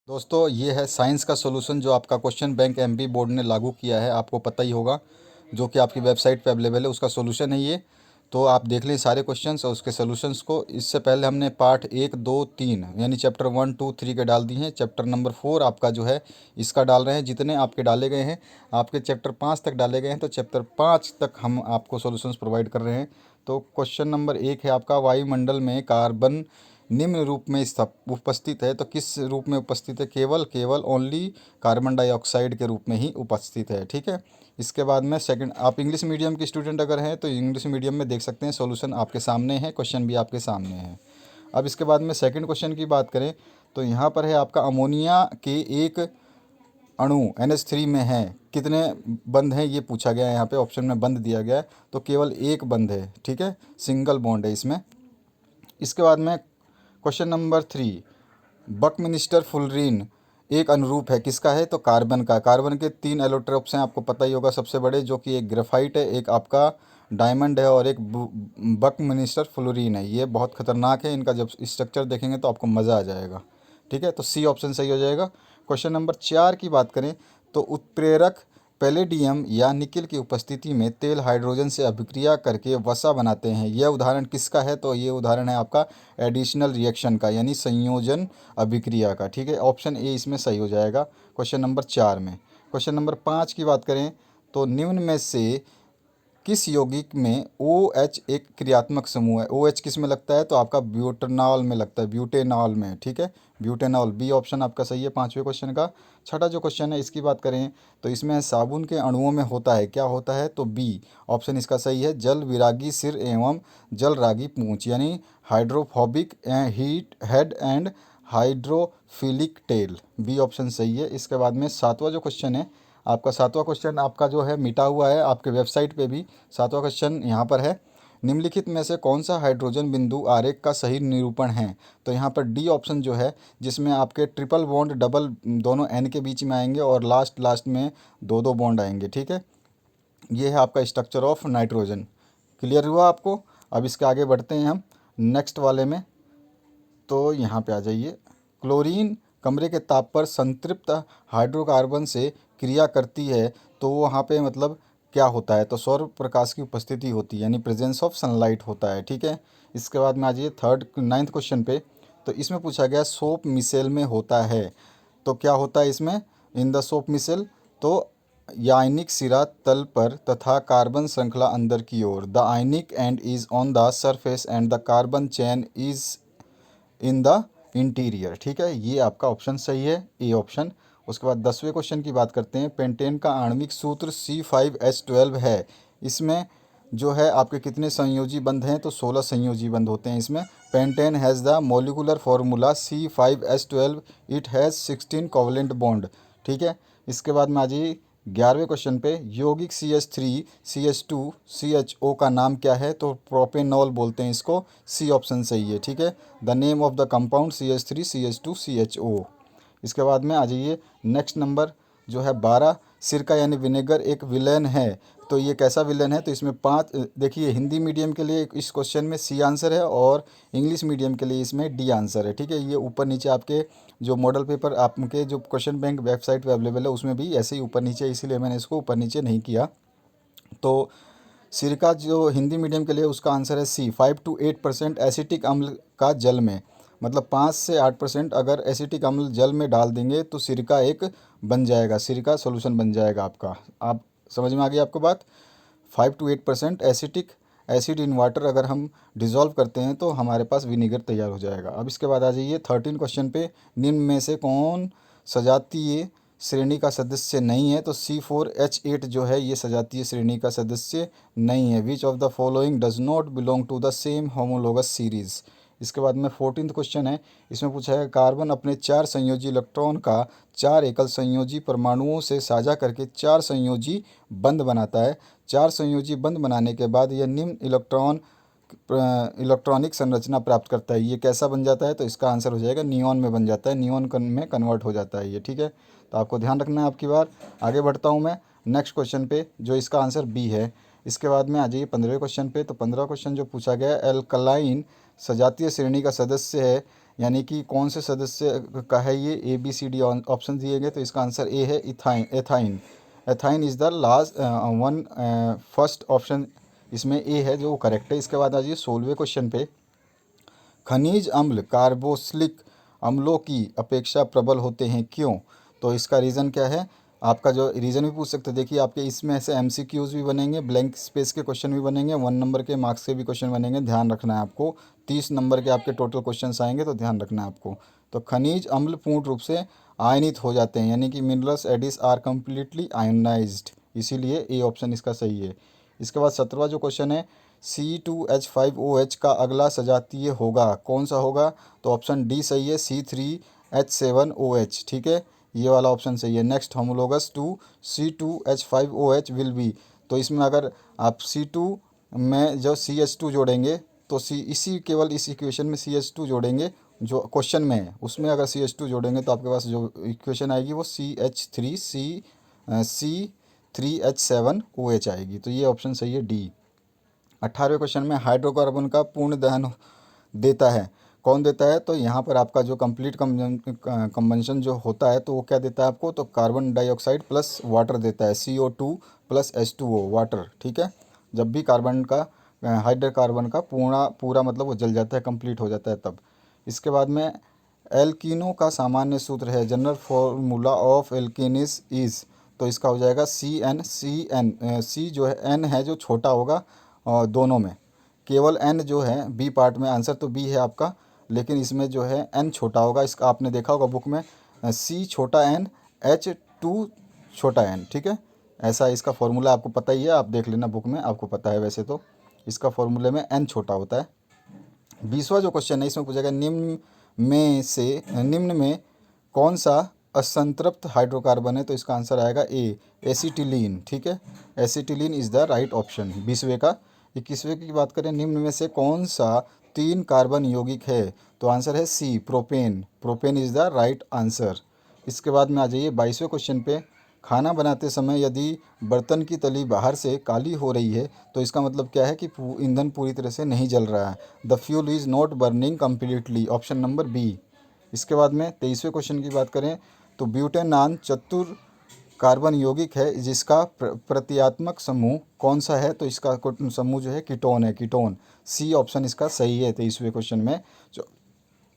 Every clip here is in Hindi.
दोस्तों ये है साइंस का सॉल्यूशन जो आपका क्वेश्चन बैंक एमपी बोर्ड ने लागू किया है, आपको पता ही होगा, जो कि आपकी वेबसाइट पे अवेलेबल है। उसका सॉल्यूशन है ये। तो आप देख लें सारे क्वेश्चंस और उसके सॉल्यूशंस को। इससे पहले हमने पार्ट 1, 2, 3 यानी चैप्टर 1, 2, 3 के डाल दिए हैं। चैप्टर नंबर 4 आपका जो है इसका डाल रहे हैं। जितने आपके डाले गए हैं, आपके चैप्टर 5 तक डाले गए हैं, तो चैप्टर 5 तक हम आपको सॉल्यूशंस प्रोवाइड कर रहे हैं। तो क्वेश्चन नंबर 1 है आपका, वायुमंडल में कार्बन निम्न रूप में उपस्थित है। तो किस रूप में उपस्थित है? केवल केवल ओनली कार्बन डाइऑक्साइड के रूप में ही उपस्थित है। ठीक है। इसके बाद में सेकंड, आप इंग्लिश मीडियम के स्टूडेंट अगर हैं तो इंग्लिश मीडियम में देख सकते हैं, सॉल्यूशन आपके सामने है, क्वेश्चन भी आपके सामने है। अब इसके बाद में सेकंड क्वेश्चन की बात करें तो यहाँ पर है आपका, अमोनिया के एक अणु NH3 में है, कितने बंद हैं ये पूछा गया है। यहाँ पे ऑप्शन में बंद दिया गया है, तो केवल एक बंद है। ठीक है, सिंगल बॉन्ड है इसमें। इसके बाद में क्वेश्चन नंबर 3, बकमिनिस्टर फुलरीन एक अनुरूप है, किसका है? तो कार्बन का। कार्बन के 3 एलोट्रोप्स हैं, आपको पता ही होगा, सबसे बड़े, जो कि एक ग्रेफाइट है, एक आपका डायमंड है और एक बकमिनिस्टर फ्लोरीन है। ये बहुत खतरनाक है, इनका जब स्ट्रक्चर देखेंगे तो आपको मज़ा आ जाएगा। ठीक है, तो सी ऑप्शन सही हो जाएगा। क्वेश्चन नंबर 4 की बात करें तो उत्प्रेरक पैलेडियम या निकेल की उपस्थिति में तेल हाइड्रोजन से अभिक्रिया करके वसा बनाते हैं। यह उदाहरण किसका है? तो ये उदाहरण है आपका एडिशनल रिएक्शन का, यानी संयोजन अभिक्रिया का। ठीक है, ऑप्शन ए इसमें सही हो जाएगा क्वेश्चन नंबर 4 में। क्वेश्चन नंबर 5 की बात करें तो निम्न में से किस यौगिक में OH एक क्रियात्मक समूह है? OH किस में लगता है? तो आपका ब्यूटेनॉल में लगता है, ब्यूटेनॉल में। ठीक है, ब्यूटेनॉल, बी ऑप्शन आपका सही है 5वें क्वेश्चन का। छठा जो क्वेश्चन है इसकी बात करें तो इसमें साबुन के अणुओं में होता है, क्या होता है? तो बी ऑप्शन इसका सही है, जल विरागी सिर एवं जल रागी पूंछ, यानी hydrophobic heat head and hydrophilic tail. B option सही है। इसके बाद में 7वां जो क्वेश्चन है आपका, 7वां क्वेश्चन आपका जो है मिटा हुआ है आपके वेबसाइट पे भी। 7वां क्वेश्चन यहाँ पर है, निम्नलिखित में से कौन सा हाइड्रोजन बिंदु आरेख का सही निरूपण है? तो यहाँ पर डी ऑप्शन जो है, जिसमें आपके ट्रिपल बॉन्ड डबल दोनों एन के बीच में आएंगे और लास्ट लास्ट में दो दो बॉन्ड आएंगे। ठीक है, ये है आपका स्ट्रक्चर ऑफ नाइट्रोजन। क्लियर हुआ आपको? अब इसके आगे बढ़ते हैं हम नेक्स्ट वाले में। तो यहाँ पे आ जाइए, क्लोरीन कमरे के ताप पर संतृप्त हाइड्रोकार्बन से क्रिया करती है, तो वहाँ पे मतलब क्या होता है? तो सौर प्रकाश की उपस्थिति होती है, यानी प्रेजेंस ऑफ सनलाइट होता है। ठीक है, इसके बाद में आ जाइए 9th क्वेश्चन पे। तो इसमें पूछा गया सोप मिसेल में होता है, तो क्या होता है इसमें? इन द सोप मिसेल, तो यानिक सिरा तल पर तथा कार्बन श्रृंखला अंदर की ओर। The ionic end is on the surface and the carbon chain is in the interior. ठीक है, ये आपका ऑप्शन सही है, ए ऑप्शन। उसके बाद 10वें क्वेश्चन की बात करते हैं, पेंटेन का आणविक सूत्र C5H12 है। इसमें जो है आपके कितने संयोजी बंध हैं? तो 16 संयोजी बंध होते हैं इसमें। Pentane has the molecular formula C5H12, it has 16 covalent bond. ठीक है, इसके बाद में आ जाइए 11वें क्वेश्चन पे, यौगिक CH3 CH2 CHO का नाम क्या है? तो प्रोपेनॉल बोलते हैं इसको, सी ऑप्शन सही है। ठीक है, the name of the compound CH3 CH2 CHO। इसके बाद में आ जाइए नेक्स्ट नंबर जो है 12, सिरका यानी विनेगर एक विलेन है, तो ये कैसा विलेन है? तो इसमें 5 देखिए, हिंदी मीडियम के लिए इस क्वेश्चन में सी आंसर है और इंग्लिश मीडियम के लिए इसमें डी आंसर है। ठीक है, ये ऊपर नीचे आपके जो मॉडल पेपर आपके जो क्वेश्चन बैंक वेबसाइट पे अवेलेबल है उसमें भी ऐसे ही ऊपर नीचे, इसीलिए मैंने इसको ऊपर नीचे नहीं किया। तो सिरका जो हिंदी मीडियम के लिए उसका आंसर है सी, 5 to 8% एसिटिक अम्ल का जल में, मतलब 5 से 8% अगर एसिटिक अम्ल जल में डाल देंगे तो सिरका एक बन जाएगा, सिरका सॉल्यूशन बन जाएगा आपका। आप समझ में आ गई आपको बात? 5 to 8% acetic acid in water अगर हम डिज़ोल्व करते हैं तो हमारे पास विनीगर तैयार हो जाएगा। अब इसके बाद आ जाइए 13 क्वेश्चन पे, निम्न में से कौन सजातीय श्रेणी का सदस्य नहीं है? तो C4H8 जो है ये सजातीय श्रेणी का सदस्य नहीं है। Which of the following does not belong to the same homologous series. इसके बाद में 14th क्वेश्चन है, इसमें पूछा है कार्बन अपने 4 संयोजी इलेक्ट्रॉन का 4 एकल संयोजी परमाणुओं से साझा करके 4 संयोजी बंध बनाता है। 4 संयोजी बंध बनाने के बाद यह निम्न इलेक्ट्रॉनिक संरचना प्राप्त करता है। ये कैसा बन जाता है? तो इसका आंसर हो जाएगा नियॉन में बन जाता है, नियॉन में कन्वर्ट हो जाता है ये। ठीक है, तो आपको ध्यान रखना है। आपकी बार आगे बढ़ता हूँ मैं नेक्स्ट क्वेश्चन पे, जो इसका आंसर बी है। इसके बाद में आ जाइए 15वें क्वेश्चन पे। तो 15वां क्वेश्चन जो पूछा गया है, एल्कलाइन सजातीय श्रेणी का सदस्य है यानी कि कौन से सदस्य का है ये, A B C D option दिए गए, तो इसका आंसर ए है, ethyne. Ethyne, ethyne is the last one, first option इसमें ए है जो करेक्ट है। इसके बाद आ जाइए 16वें क्वेश्चन पे। खनिज अम्ल कार्बोक्सिलिक अम्लों की अपेक्षा प्रबल होते हैं, क्यों? तो इसका रीज़न क्या है, आपका जो रीज़न भी पूछ सकते हैं। देखिए आपके इसमें से एमसीक्यूज़ भी बनेंगे, ब्लैंक स्पेस के क्वेश्चन भी बनेंगे, 1 नंबर के मार्क्स के भी क्वेश्चन बनेंगे, ध्यान रखना है आपको। 30 नंबर के आपके टोटल क्वेश्चन आएंगे, तो ध्यान रखना है आपको। तो खनिज अम्ल पूर्ण रूप से आयनित हो जाते हैं, यानी कि minerals acids are completely ionized, इसीलिए ए ऑप्शन इसका सही है। इसके बाद 17वां जो क्वेश्चन है, C2H5OH का अगला सजातीय होगा, कौन सा होगा? तो ऑप्शन डी सही है, C3H7OH, ठीक है, ये वाला ऑप्शन सही है। Next homologous to C2H5OH will be, तो इसमें अगर आप C2 में जो CH2 जोड़ेंगे तो केवल इस इक्वेशन में CH2 जोड़ेंगे जो क्वेश्चन में है, उसमें अगर CH2 जोड़ेंगे तो आपके पास जो इक्वेशन आएगी वो C3H7OH आएगी, तो ये ऑप्शन सही है, डी। 18वें क्वेश्चन में हाइड्रोकार्बन का पूर्ण दहन देता है, कौन देता है? तो यहाँ पर आपका जो कंप्लीट कंबंशन जो होता है तो वो क्या देता है आपको? तो कार्बन डाइऑक्साइड प्लस वाटर देता है, CO2 प्लस H2O, वाटर, ठीक है। जब भी कार्बन का हाइड्रोकार्बन का पूरा मतलब वो जल जाता है, कंप्लीट हो जाता है तब। इसके बाद में एल्कीनो का सामान्य सूत्र है, जनरल फॉर्मूला ऑफ एल्केनिस इज़, तो इसका हो जाएगा CN। सी जो है, एन है जो छोटा होगा और दोनों में, केवल एन जो है बी पार्ट में, आंसर तो बी है आपका, लेकिन इसमें जो है एन छोटा होगा। इसका आपने देखा होगा बुक में, सी छोटा एन, H2 छोटा एन, ठीक है। ऐसा इसका फॉर्मूला आपको पता ही है, आप देख लेना बुक में, आपको पता है वैसे तो। इसका फॉर्मूले में एन छोटा होता है। 20वां जो क्वेश्चन है इसमें पूछा गया, निम्न में कौन सा असंतृप्त हाइड्रोकार्बन है? तो इसका आंसर आएगा ए, एसिटिलीन, ठीक है। Acetylene is the right option 20वें का। 21वें की बात करें, निम्न में से कौन सा 3 कार्बन यौगिक है? तो आंसर है C, propane. Propane is the right answer. इसके बाद में आ जाइए 22वें क्वेश्चन पे। खाना बनाते समय यदि बर्तन की तली बाहर से काली हो रही है तो इसका मतलब क्या है कि ईंधन पूरी तरह से नहीं जल रहा है। The fuel is not burning completely, option number B. इसके बाद में 23वें क्वेश्चन की बात करें तो ब्यूटेनान चतुर कार्बन यौगिक है जिसका प्रतीकात्मक समूह कौन सा है? तो इसका समूह जो है कीटोन है, कीटोन, सी ऑप्शन इसका सही है 23वें क्वेश्चन में।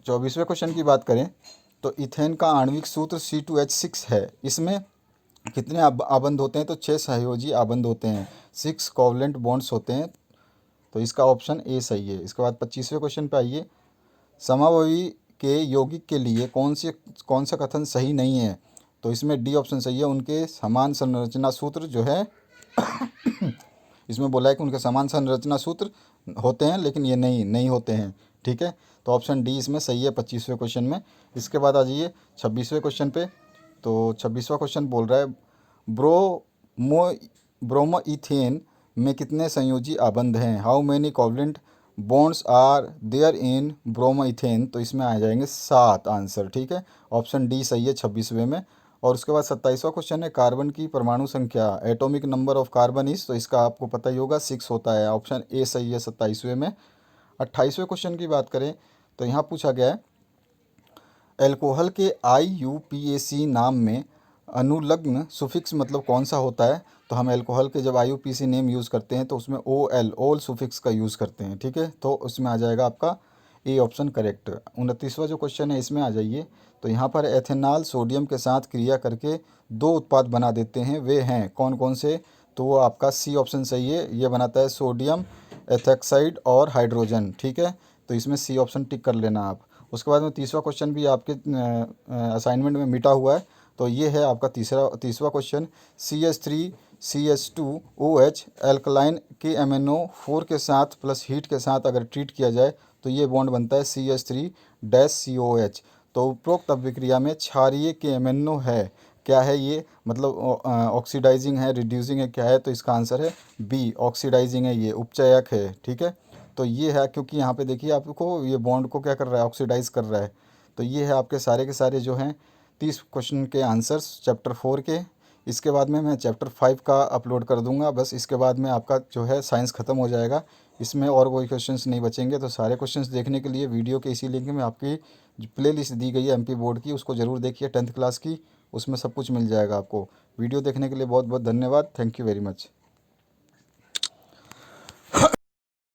24वें क्वेश्चन की बात करें तो इथेन का आणविक सूत्र C2H6 है, इसमें कितने आबंध होते हैं? तो 6 सहयोजी आबंध होते हैं, 6 कोवलेंट बॉन्ड्स होते हैं, तो इसका ऑप्शन ए सही है। इसके बाद 25वें क्वेश्चन पे आइए, समावयवी के यौगिक के लिए कौन सा कथन सही नहीं है? तो इसमें डी ऑप्शन सही है, उनके समान संरचना सूत्र जो है इसमें बोला है कि उनके समान संरचना सूत्र होते हैं, लेकिन ये नहीं होते हैं, ठीक है। तो ऑप्शन डी इसमें सही है 25वें क्वेश्चन में। इसके बाद आ जाइए 26वें क्वेश्चन पे। तो 26वां क्वेश्चन बोल रहा है, ब्रोमो ब्रोमोइथेन में कितने संयोजी आबंध हैं? How many covalent bonds are there in bromoethane? तो इसमें आ जाएंगे 7 आंसर, ठीक है। ऑप्शन डी सही है 26वें में। और उसके बाद 27वां क्वेश्चन है, कार्बन की परमाणु संख्या, atomic number of carbon is, तो इसका आपको पता ही होगा 6 होता है, ऑप्शन ए सही है 27वें में। 28वें क्वेश्चन की बात करें तो यहाँ पूछा गया है, एल्कोहल के IUPAC नाम में अनुलग्न सुफिक्स मतलब कौन सा होता है? तो हम एल्कोहल के जब IUPAC नेम यूज़ करते हैं तो उसमें ओल सुफिक्स का यूज़ करते हैं, ठीक है। तो उसमें आ जाएगा आपका ए ऑप्शन करेक्ट। 29वां जो क्वेश्चन है इसमें आ जाइए, तो यहाँ पर एथेनॉल सोडियम के साथ क्रिया करके 2 उत्पाद बना देते हैं, वे हैं कौन कौन से? तो वो आपका सी ऑप्शन सही है, ये बनाता है सोडियम एथेक्साइड और हाइड्रोजन, ठीक है। तो इसमें सी ऑप्शन टिक कर लेना आप। उसके बाद में 30वां क्वेश्चन भी आपके असाइनमेंट में मिटा हुआ है, तो ये है आपका 30वां क्वेश्चन, CH3CH2OH एल्कलाइन के MnO4 के साथ प्लस हीट के साथ अगर ट्रीट किया जाए तो ये बॉन्ड बनता है CH3-COH। तो उपरोक्त अभिक्रिया में क्षारीय के MnO है, क्या है ये? मतलब ऑक्सीडाइजिंग है, रिड्यूसिंग है, क्या है? तो इसका आंसर है बी, ऑक्सीडाइजिंग है, ये उपचयक है, ठीक है। तो ये है, क्योंकि यहाँ पे देखिए आपको ये बॉन्ड को क्या कर रहा है, ऑक्सीडाइज कर रहा है। तो ये है आपके सारे के सारे जो हैं 30 क्वेश्चन के आंसर्स चैप्टर 4 के। इसके बाद में मैं चैप्टर 5 का अपलोड कर दूंगा, बस इसके बाद में आपका जो है साइंस ख़त्म हो जाएगा। इसमें और कोई क्वेश्चंस नहीं बचेंगे। तो सारे क्वेश्चंस देखने के लिए वीडियो के इसी लिंक में आपकी जो प्ले लिस्ट दी गई है एमपी बोर्ड की, उसको ज़रूर देखिए, 10th क्लास की, उसमें सब कुछ मिल जाएगा आपको। वीडियो देखने के लिए बहुत बहुत धन्यवाद। Thank you very much.